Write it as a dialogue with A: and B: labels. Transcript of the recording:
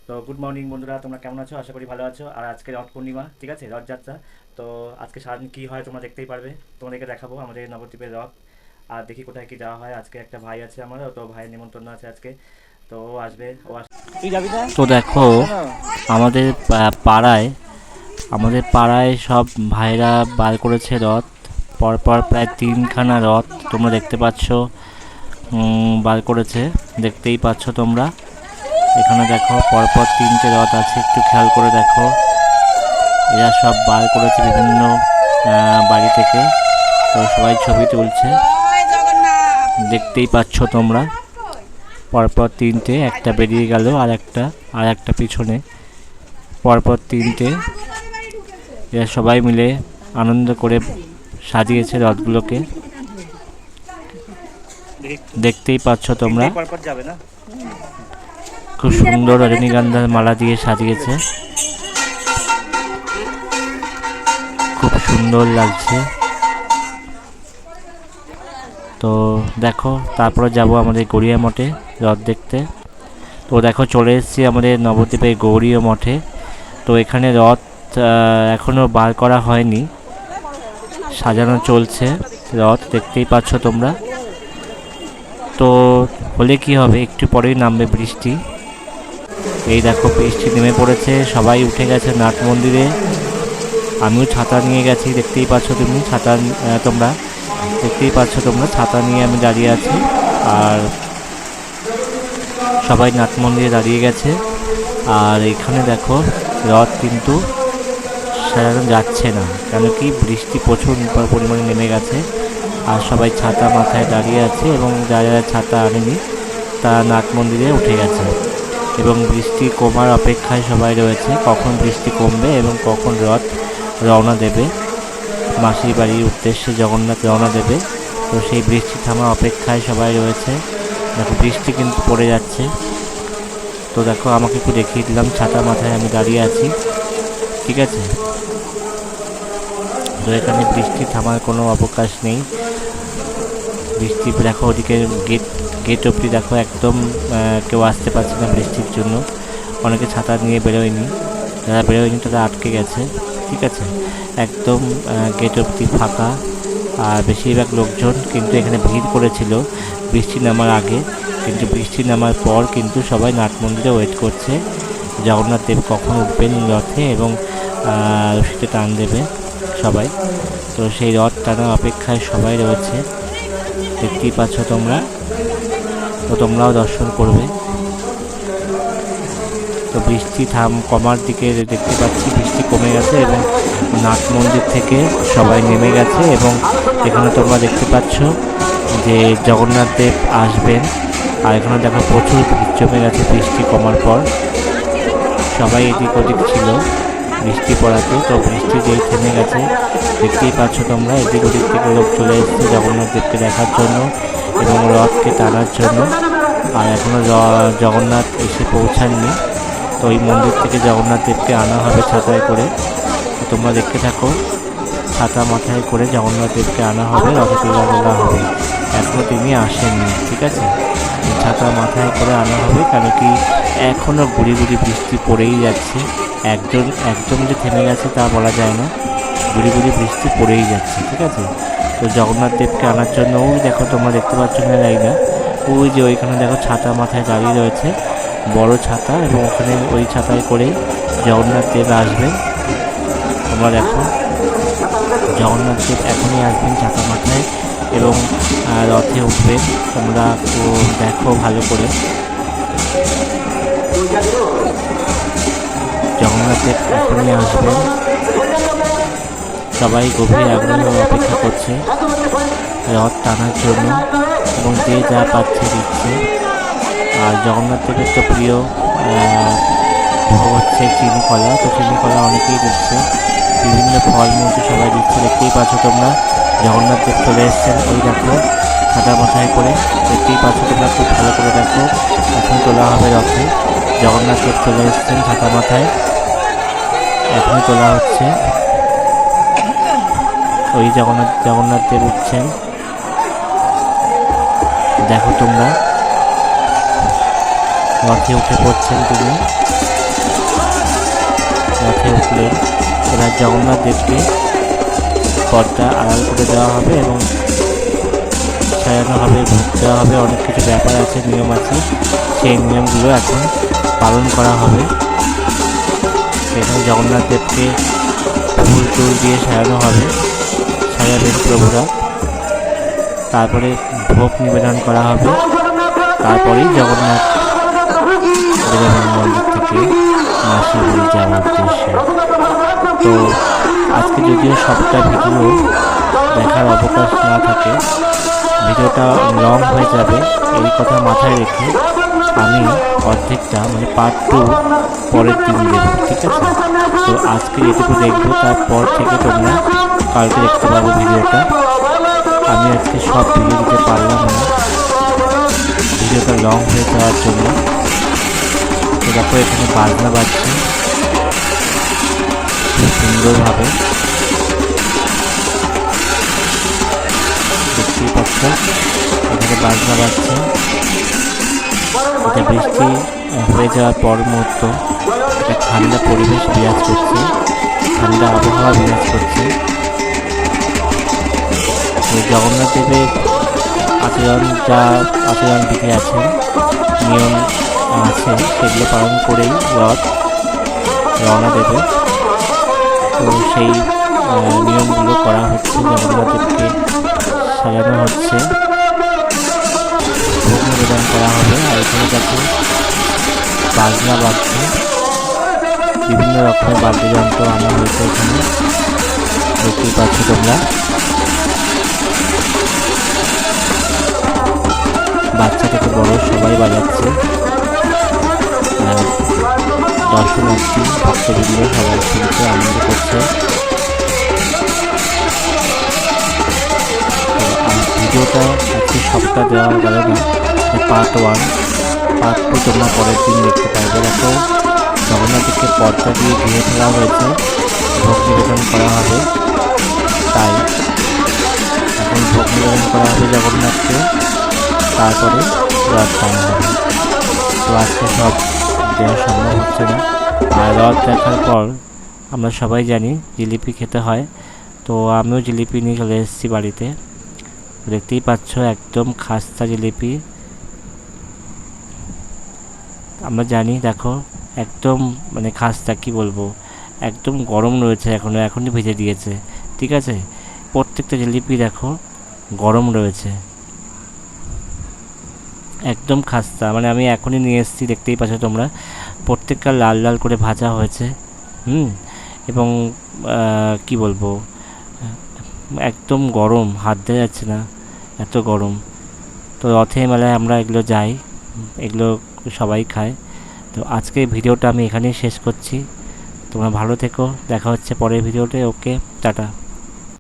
A: তো good morning বন্ধুরা, তোমরা কেমন আছো? আশা করি ভালো আছো। আর আজকে রথ পূর্ণিমা, ঠিক আছে, রথযাত্রা। তো আজকে সারাদিন কী হয় তোমরা দেখতেই পারবে। তোমাদেরকে দেখাবো আমাদের নবদ্বীপের রথ। আর দেখি কোথায় কি যাওয়া হয়। আজকে একটা ভাই আছে আমারও, তো ভাইয়ের নিমন্ত্রণ আছে আজকে। তো ও আসবে, তুই যাবি না?
B: তো দেখো, আমাদের পাড়ায় সব ভাইরা বার করেছে রথ। পরপর প্রায় তিনখানা রথ তোমরা দেখতে পাচ্ছ, বার করেছে। দেখতেই পাচ্ছ তোমরা, এখানে দেখো পরপর তিনটে রথ আছে, একটু খেয়াল করে দেখো। এরা সব বার করেছে বিভিন্ন বাড়ি থেকে। তো সবাই ছবি তুলছে, দেখতেই পাচ্ছ তোমরা। পরপর তিনটে, একটা বেরিয়ে গেল, আর একটা পিছনে। পরপর তিনটে। এরা সবাই মিলে আনন্দ করে সাজিয়েছে রথগুলোকে, দেখতেই পাচ্ছ তোমরা।
A: যাবে না?
B: খুব সুন্দর রজনীগন্ধার মালা দিয়ে সাজিয়েছে, খুব সুন্দর লাগছে। তো দেখো, তারপরে যাব আমাদের গড়িয়া মঠে রথ দেখতে। তো দেখো, চলে এসেছি আমাদের নবদ্বীপের গৌরীয় মঠে। তো এখানে রথ এখনও বার করা হয়নি, সাজানো চলছে রথ, দেখতেই পাচ্ছ তোমরা। তো হলে কি হবে, একটু পরেই নামবে বৃষ্টি। এই দেখো, বৃষ্টি নেমে পড়েছে, সবাই উঠে গেছে নাট মন্দিরে। আমিও ছাতা নিয়ে গেছি, দেখতেই পাচ্ছ তুমি ছাতা, তোমরা দেখতেই পাচ্ছ তোমরা ছাতা নিয়ে আমি দাঁড়িয়ে আছি। আর সবাই নাট মন্দিরে দাঁড়িয়ে গেছে। আর এখানে দেখো, রথ কিন্তু সাজানো যাচ্ছে না, কেন কি বৃষ্টি প্রচুর পরিমাণে নেমে গেছে। আর সবাই ছাতা মাথায় দাঁড়িয়ে আছে, এবং যারা যারা ছাতা আনেনি তারা নাট মন্দিরে উঠে গেছে, এবং বৃষ্টি কমার অপেক্ষায় সবাই রয়েছে, কখন বৃষ্টি কমবে এবং কখন রথ রওনা দেবে মাসির বাড়ির উদ্দেশ্যে। জগন্নাথ রওনা দেবে, তো সেই বৃষ্টি থামা অপেক্ষায় সবাই রয়েছে। দেখো, বৃষ্টি কিন্তু পড়ে যাচ্ছে। তো দেখো, আমাকে একটু দেখিয়ে দিলাম, ছাতা মাথায় আমি দাঁড়িয়ে আছি, ঠিক আছে। তো এখানে বৃষ্টি থামার কোনো অবকাশ নেই। বৃষ্টি দেখো, ওদিকে গেট অবধি দেখো একদম কেউ আসতে পারছে না বৃষ্টির জন্য। অনেকে ছাতা নিয়ে বেরোয়নি, যারা বেরোয়নি তারা আটকে গেছে, ঠিক আছে। একদম গেট অবধি ফাঁকা। আর বেশিরভাগ লোকজন কিন্তু এখানে ভিড় করেছিল বৃষ্টি নামার আগে, কিন্তু বৃষ্টি নামার পর কিন্তু সবাই নাট মন্দিরে ওয়েট করছে জগন্নাথ দেব কখন উঠবেন রথে এবং রশিতে টান দেবে সবাই। তো সেই রথ টানার অপেক্ষায় সবাই রয়েছে, দেখতেই পাচ্ছ তোমরা। তো তোমরাও দর্শন করবে। তো বৃষ্টি কমার দিকে দেখতে পাচ্ছি, বৃষ্টি কমে গেছে এবং নাট মন্দির থেকে সবাই নেমে গেছে। এবং এখানে তোমরা দেখতে পাচ্ছ যে জগন্নাথ দেব আসবেন। আর এখানে দেখো, প্রচুর ভিড় জমে গেছে বৃষ্টি কমার পর। সবাই এদিক ওদিক ছিল বৃষ্টি পড়াতে। তো বৃষ্টি যেই থেমে গেছে, দেখতেই পাচ্ছ তোমরা, এদিক ওদিক থেকে লোক চলে এসেছে জগন্নাথ দেবকে দেখার জন্য এবং রথকে টানার জন্য। আর এখনও জগন্নাথ এসে পৌঁছাননি। তো এই মন্দির থেকে জগন্নাথ দেবকে আনা হবে ছাতায় করে। তো তোমরা দেখতে থাকো, ছাতা মাথায় করে জগন্নাথ দেবকে আনা হবে, রথে তুলে তোলা হবে। এখনও তিনি আসেননি, ঠিক আছে। ছাতা মাথায় করে আনা হবে, কেন কি এখনও গুড়ি গুড়ি বৃষ্টি পড়েই যাচ্ছে। একদম যে থেমে গেছে তা বলা যায় না, গুড়ি গুড়ি বৃষ্টি পড়েই যাচ্ছে, ঠিক আছে। তো জগন্নাথ দেবকে আনার জন্য ওই দেখো, তোমরা দেখতে পাচ্ছ না যাই না, ওই যে ওইখানে দেখো ছাতা মাথায় দাঁড়িয়ে রয়েছে, বড় ছাতা, এবং ওখানে ওই ছাতায় করেই জগন্নাথ দেব আসবেন। তোমরা দেখো, জগন্নাথ দেব এখনই আসবেন ছাতা মাথায় এবং রথে উঠবেন। তোমরা দেখো ভালো করে, জগন্নাথ দেব এখনই আসবেন। সবাই গভীর আগ্রহে অপেক্ষা করছে রথ টানার জন্য, এবং যে যা পাচ্ছে দিচ্ছে। আর জগন্নাথ দেবের তো প্রিয় ভোগ হচ্ছে চিনি কলা। তো চিনি কলা অনেকেই দিচ্ছে, বিভিন্ন ফলমূল সবাই দিচ্ছে, দেখতেই পাচ্ছ তোমরা। জগন্নাথ দেব চলে এসছেন, ওই দেখো ছাতা মাথায় করে, দেখতেই পাচ্ছ তোমরা, খুব ভালো করে দেখো। এখন তোলা হবে রথে, জগন্নাথ দেব চলে এসছেন ছাতা মাথায়, এখনই তোলা হচ্ছে। ওই জগন্নাথ দেব উঠছেন, দেখো তোমরা, রথে উঠে পড়ছেন তিনি। রথে উঠলেন। এবার জগন্নাথ দেবকে পর্দা আড়াল করে দেওয়া হবে এবং সাজানো হবে, ভোগ দেওয়া হবে, অনেক কিছু ব্যাপার আছে, নিয়ম আছে। সেই নিয়মগুলো এখন পালন করা হবে। এখানে জগন্নাথ দেবকে ফুল টুল দিয়ে সাজানো হবে, সাজাবেন প্রভুরা। তারপরে ভোগ নিবেদন করা হবে। তারপরেই জগন্নাথ বেরোবেন মন্দির থেকে মাসিবাড়ি যাওয়ার উদ্দেশ্যে। তো আজকে যদিও সবটা ভিডিও দেখার অবকাশ না থাকে, ভিডিওটা লং হয়ে যাবে, এই কথা মাথায় রেখে আমি অর্ধেকটা মানে পার্ট 2 পরের দিন দেবো, ঠিক আছে? তো আজকে যেটুকু দেখবো তারপর থেকে তোমরা কালকে দেখতে পারবো ভিডিওটা। আমি আজকে সব ভিডিও দিতে পারলাম না, ভিডিওটা লং হয়ে যাওয়ার জন্য। তো দেখো এখানে বাজনা বাজছে খুব সুন্দরভাবে, দেখতেই পাচ্ছ এখানে বাজনা বাজছে। এটা বৃষ্টি হয়ে যাওয়ার পর মুহূর্ত একটা ঠান্ডা পরিবেশ বিরাজ করছে, ঠান্ডা আবহাওয়া বিরাজ করছে। জগন্নাথ দেবের আচরণ বিধি আছে, নিয়ম আছে, সেগুলো পালন করেই রথ রওনা দেবে। তো সেই নিয়মগুলো করা হচ্ছে, জগন্নাথ দেবকে সাজানো হচ্ছে, ভোগ নিবেদন করা হবে। আর এখানে দেখো বাজনা বাজছে, বিভিন্ন রকমের বাদ্যযন্ত্র আনা হয়েছে এখানে, দেখতেই পাচ্ছ তোমরা। বাচ্চা থেকে বড় সবাই বাজাচ্ছে, দর্শনার্থী ভক্তবৃন্দ সবাই শুনছে, আনন্দ করছে। ভিডিওটা আজকে সবটা দেওয়া গেল না, পার্ট 1, পার্ট 2 তোমরা পরের দিন দেখতে পারবে। দেখো জগন্নাথকে পর্দা দিয়ে ঘিরে ফেলা হয়েছে, ভোগ নিবেদন করা হবে। তাই এখন ভোগ নিবেদন করা হবে জগন্নাথকে, তারপরে রথ টানা হবে। তো আজকে সব দেওয়া সম্ভব হচ্ছে না। আর রথ দেখার পর আমরা সবাই জানি জিলিপি খেতে হয়, তো আমিও জিলিপি নিয়ে চলে এসেছি বাড়িতে। দেখতেই পাচ্ছ একদম খাস্তা জিলিপি, আমরা জানি। দেখো একদম মানে খাস্তা, কি বলবো, একদম গরম রয়েছে, এখনই ভেজে দিয়েছে, ঠিক আছে? প্রত্যেকটা জিলিপি দেখো গরম রয়েছে, একদম খাস্তা, মানে আমি এখনই নিয়ে এসেছি, দেখতেই পাচ্ছ তোমরা। প্রত্যেকটা লাল লাল করে ভাজা হয়েছে, এবং কি বলবো, একদম গরম, হাত দেওয়া যাচ্ছে না, এত গরম। তো রথে মেলায় আমরা এগুলো যাই, এগুলো সবাই খায়। তো আজকে ভিডিওটা আমি এখানেই শেষ করছি। তোমরা ভালো থেকো, দেখা হচ্ছে পরের ভিডিওতে। ওকে, টাটা।